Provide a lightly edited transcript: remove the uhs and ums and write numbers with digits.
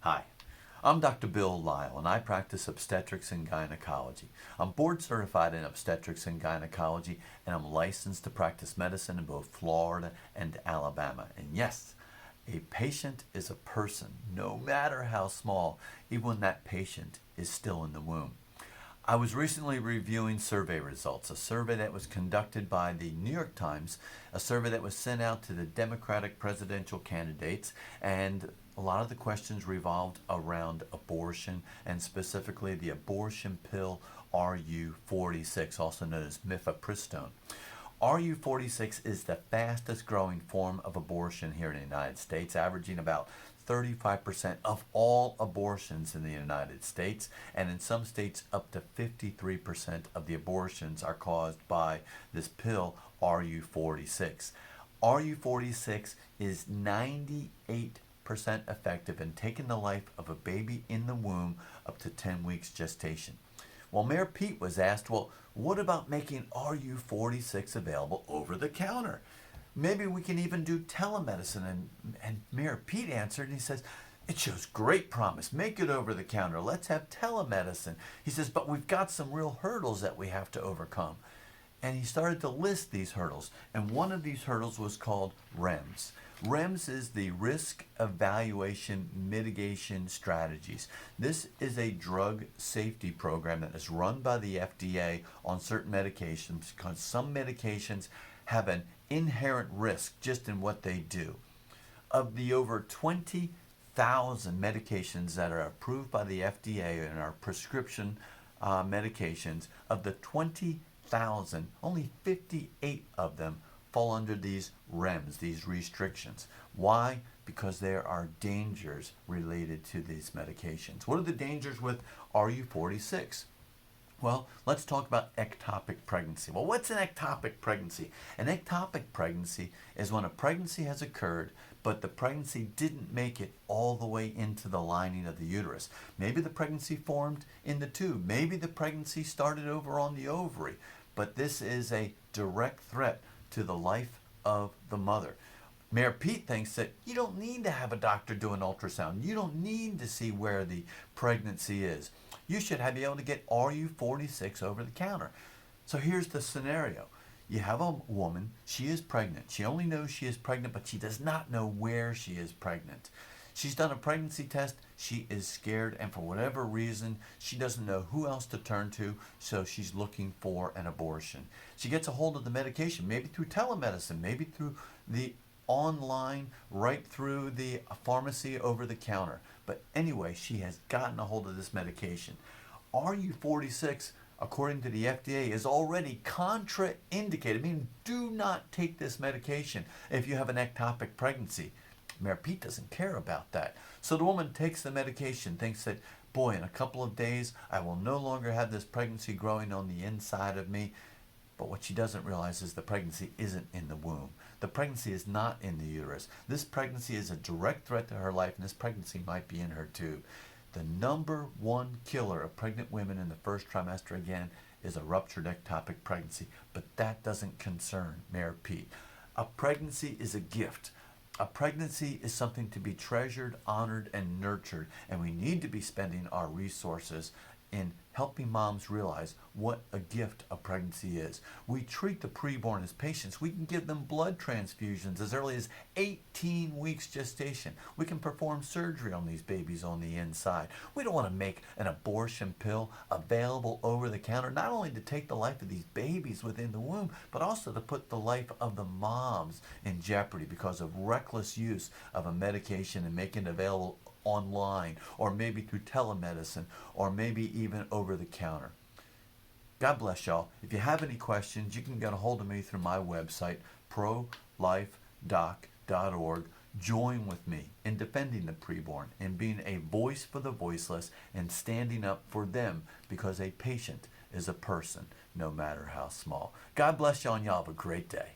Hi, I'm Dr. Bill Lyle, and I practice obstetrics and gynecology. I'm board certified in obstetrics and gynecology, and I'm licensed to practice medicine in both Florida and Alabama. And yes, a patient is a person, no matter how small, even when that patient is still in the womb. I was recently reviewing survey results, a survey that was conducted by the New York Times, a survey that was sent out to the Democratic presidential candidates, and a lot of the questions revolved around abortion, and specifically the abortion pill RU46, also known as mifepristone. RU46 is the fastest growing form of abortion here in the United States, averaging about 35% of all abortions in the United States, and in some states up to 53% of the abortions are caused by this pill RU46. RU46 is 98% effective in taking the life of a baby in the womb up to 10 weeks gestation. Well, Mayor Pete was asked, well, what about making RU46 available over the counter? Maybe we can even do telemedicine. And Mayor Pete answered, and he says, it shows great promise. Make it over the counter. Let's have telemedicine. He says, but we've got some real hurdles that we have to overcome. And he started to list these hurdles. And one of these hurdles was called REMS. REMS is the Risk Evaluation Mitigation Strategies. This is a drug safety program that is run by the FDA on certain medications because some medications have an inherent risk just in what they do. Of the over 20,000 medications that are approved by the FDA and are prescription medications, of the 20,000, only 58 of them fall under these REMS, these restrictions. Why? Because there are dangers related to these medications. What are the dangers with RU46? Well, let's talk about ectopic pregnancy. Well, what's an ectopic pregnancy? An ectopic pregnancy is when a pregnancy has occurred, but the pregnancy didn't make it all the way into the lining of the uterus. Maybe the pregnancy formed in the tube. Maybe the pregnancy started over on the ovary. But this is a direct threat to the life of the mother. Mayor Pete thinks that you don't need to have a doctor do an ultrasound. You don't need to see where the pregnancy is. You should be able to get RU46 over the counter. So here's the scenario. You have a woman, she is pregnant. She only knows she is pregnant, but she does not know where she is pregnant. She's done a pregnancy test, she is scared, and for whatever reason, she doesn't know who else to turn to, so she's looking for an abortion. She gets a hold of the medication, maybe through telemedicine, maybe through the online, right through the pharmacy over the counter. But anyway, she has gotten a hold of this medication. RU46, according to the FDA, is already contraindicated, meaning do not take this medication if you have an ectopic pregnancy. Mayor Pete doesn't care about that. So the woman takes the medication, thinks that, boy, in a couple of days, I will no longer have this pregnancy growing on the inside of me. But what she doesn't realize is the pregnancy isn't in the womb. The pregnancy is not in the uterus. This pregnancy is a direct threat to her life, and this pregnancy might be in her tube. The number one killer of pregnant women in the first trimester, again, is a ruptured ectopic pregnancy. But that doesn't concern Mayor Pete. A pregnancy is a gift. A pregnancy is something to be treasured, honored, and nurtured, and we need to be spending our resources in helping moms realize what a gift a pregnancy is. We treat the preborn as patients. We can give them blood transfusions as early as 18 weeks gestation. We can perform surgery on these babies on the inside. We don't want to make an abortion pill available over the counter, not only to take the life of these babies within the womb, but also to put the life of the moms in jeopardy because of reckless use of a medication and making it available online, or maybe through telemedicine, or maybe even over the counter. God bless y'all. If you have any questions, you can get a hold of me through my website, prolifedoc.org. Join with me in defending the preborn and being a voice for the voiceless and standing up for them, because a patient is a person, no matter how small. God bless y'all, and y'all have a great day.